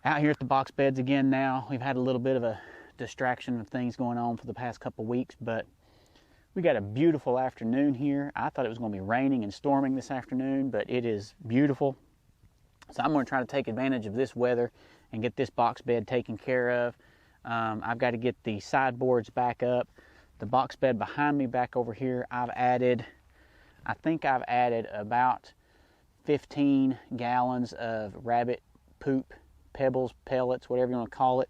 Out here at the box beds again now. We've had a little bit of a distraction of things going on for the past couple weeks, but we got a beautiful afternoon here. I thought it was going to be raining and storming this afternoon, but it is beautiful. So I'm going to try to take advantage of this weather and get this box bed taken care of. I've got to get the sideboards back up. The box bed behind me back over here, I think I've added about 15 gallons of rabbit poop, pebbles, pellets, whatever you want to call it,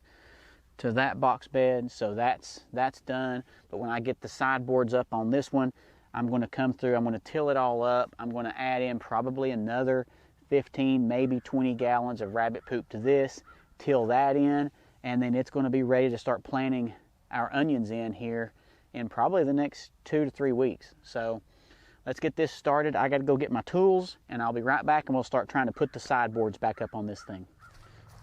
to that box bed. So that's done. But when I get the sideboards up on this one, I'm going to come through, I'm going to till it all up. I'm going to add in probably another 15, maybe 20 gallons of rabbit poop to this, till that in, and then it's going to be ready to start planting our onions in here in probably the next 2 to 3 weeks. So let's get this started. I got to go get my tools, and I'll be right back, and we'll start trying to put the sideboards back up on this thing.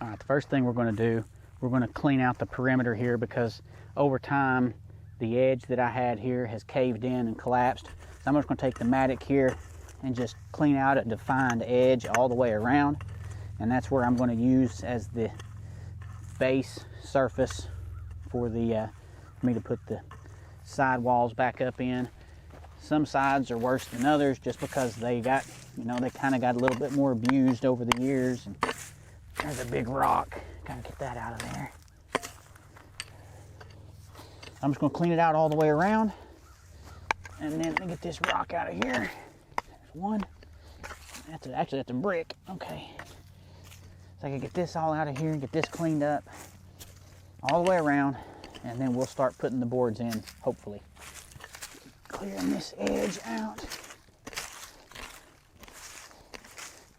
All right, the first thing we're going to do, we're going to clean out the perimeter here, because over time the edge that I had here has caved in and collapsed. So I'm just going to take the mattock here and just clean out a defined edge all the way around, and that's where I'm going to use as the base surface for the me to put the side walls back up in. Some sides are worse than others just because they got, they kind of got a little bit more abused over the years. And there's a big rock. Gotta get that out of there. I'm just gonna clean it out all the way around, and then let me get this rock out of here. There's one. That's a brick. Okay. So I can get this all out of here and get this cleaned up all the way around, and then we'll start putting the boards in, hopefully. Clearing this edge out.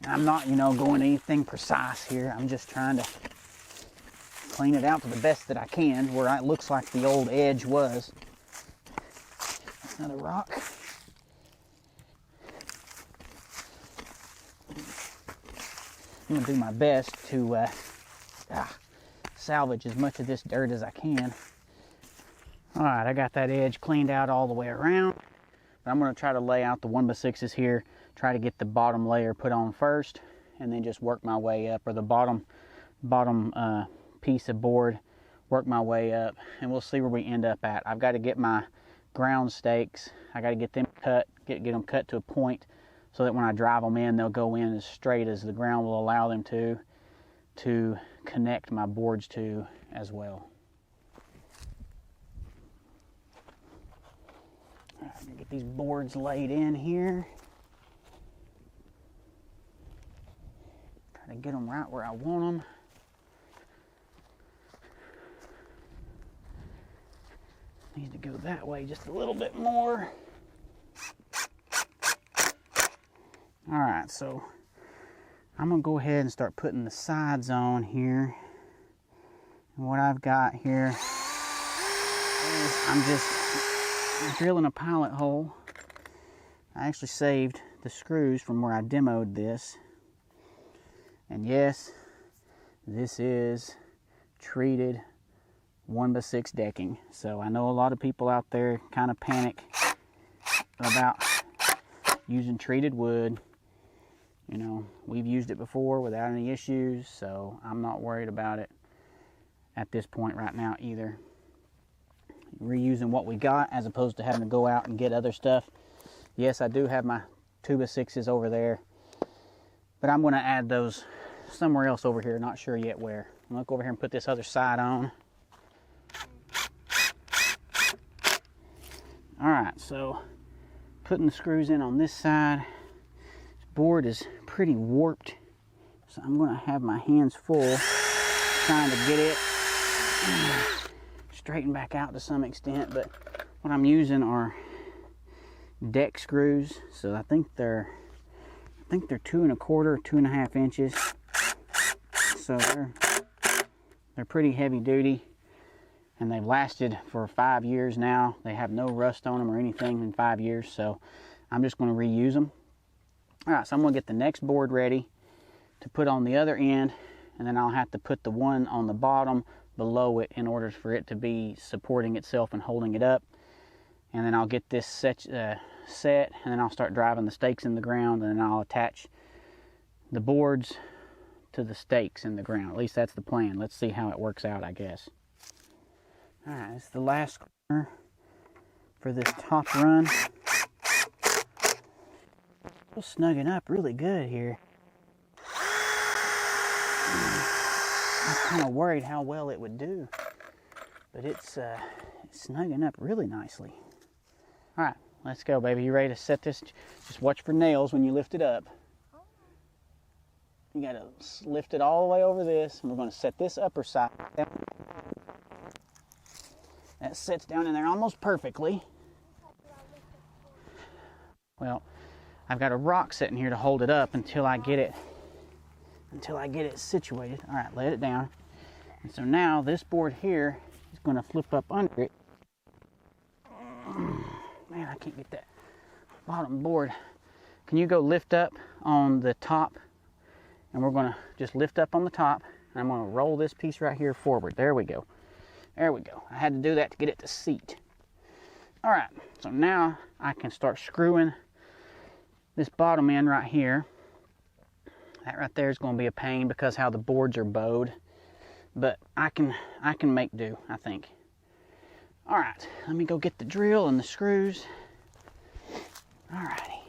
I'm not, going anything precise here. I'm just trying to clean it out to the best that I can where it looks like the old edge was. Another rock. I'm going to do my best to salvage as much of this dirt as I can. Alright, I got that edge cleaned out all the way around. But I'm going to try to lay out the 1x6s here, try to get the bottom layer put on first, and then just work my way up, or the bottom piece of board, work my way up, and we'll see where we end up at. I've got to get my ground stakes, I got to get them cut, get them cut to a point so that when I drive them in, they'll go in as straight as the ground will allow them to connect my boards to as well. All right, I'm gonna get these boards laid in here. Try to get them right where I want them. Need to go that way just a little bit more. All right, so I'm gonna go ahead and start putting the sides on here. And what I've got here is I'm just drilling a pilot hole. I actually saved the screws from where I demoed this. And yes, this is treated 1x6 decking. So I know a lot of people out there kind of panic about using treated wood. We've used it before without any issues, so I'm not worried about it at this point right now either. Reusing what we got as opposed to having to go out and get other stuff. Yes, I do have my 2x6s over there, but I'm going to add those somewhere else over here, not sure yet where. I'm going to go over here and put this other side on. Alright, so putting the screws in on this side. This board is pretty warped, so I'm going to have my hands full trying to get it straightened back out to some extent. But what I'm using are deck screws, so I think they're 2 1/4, 2.5 inches. So they're pretty heavy duty, and they've lasted for 5 years now. They have no rust on them or anything in 5 years, so I'm just going to reuse them. All right, so I'm going to get the next board ready to put on the other end, and then I'll have to put the one on the bottom below it in order for it to be supporting itself and holding it up. And then I'll get this set, and then I'll start driving the stakes in the ground, and then I'll attach the boards to the stakes in the ground. At least that's the plan. Let's see how it works out, I guess. All right, it's the last corner for this top run. We're snugging up really good here. I was kind of worried how well it would do, but it's snugging up really nicely. All right, let's go, baby. You ready to set this? Just watch for nails when you lift it up. You gotta lift it all the way over this, and we're gonna set this upper side down. That sits down in there almost perfectly. Well, I've got a rock sitting here to hold it up until I get it situated. All right, let it down. And so now this board here is going to flip up under it. Man, I can't get that bottom board. Can you go lift up on the top? And we're going to just lift up on the top. And I'm going to roll this piece right here forward. There we go. There we go. I had to do that to get it to seat. All right, so now I can start screwing this bottom end right here. That right there is going to be a pain because how the boards are bowed, but I can make do, I think. All right, let me go get the drill and the screws. All righty.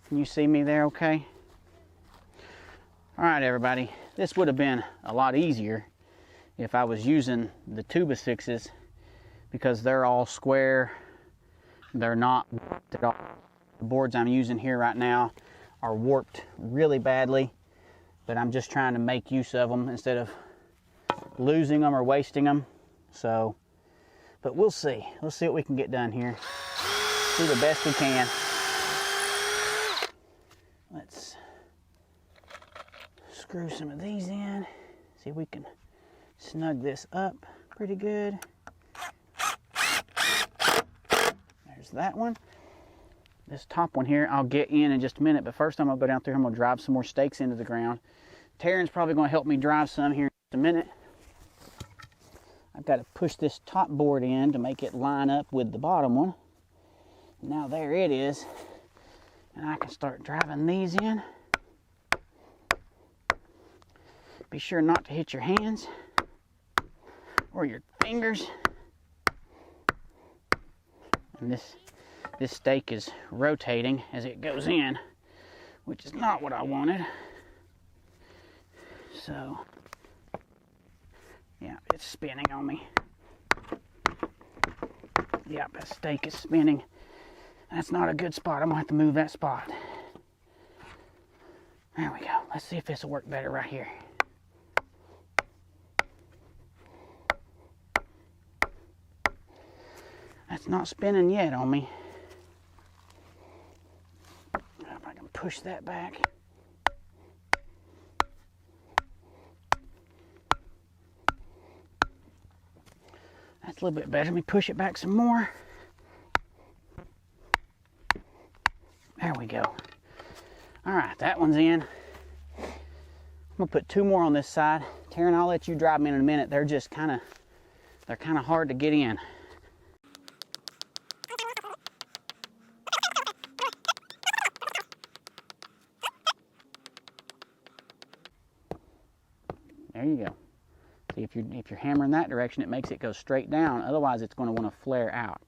Can you see me there okay? All right, everybody. This would have been a lot easier if I was using the 2x6s because they're all square. They're not warped at all. The boards I'm using here right now are warped really badly, but I'm just trying to make use of them instead of losing them or wasting them. So, but we'll see. Let's see what we can get done here. Do the best we can. Let's screw some of these in. See if we can snug this up pretty good. There's that one. This top one here I'll get in just a minute, but first I'm going to go down through. I'm going to drive some more stakes into the ground. Taryn's probably going to help me drive some here in just a minute. I've got to push this top board in to make it line up with the bottom one. Now there it is. And I can start driving these in. Be sure not to hit your hands or your fingers. And this stake is rotating as it goes in, which is not what I wanted. So, yeah, it's spinning on me. Yep, that stake is spinning. That's not a good spot. I'm gonna have to move that spot. There we go. Let's see if this will work better right here. That's not spinning yet on me. If I can push that back. That's a little bit better. Let me push it back some more. There we go. All right, that one's in. I'm gonna put two more on this side. Taryn, I'll let you drive them in a minute. They're just kind of hard to get in. There you go. See, if you're hammering that direction, it makes it go straight down. Otherwise, it's going to want to flare out.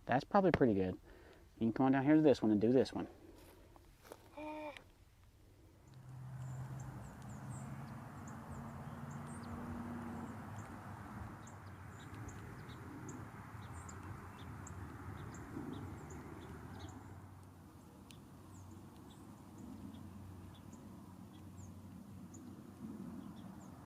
That's probably pretty good. You can come on down here to this one and do this one.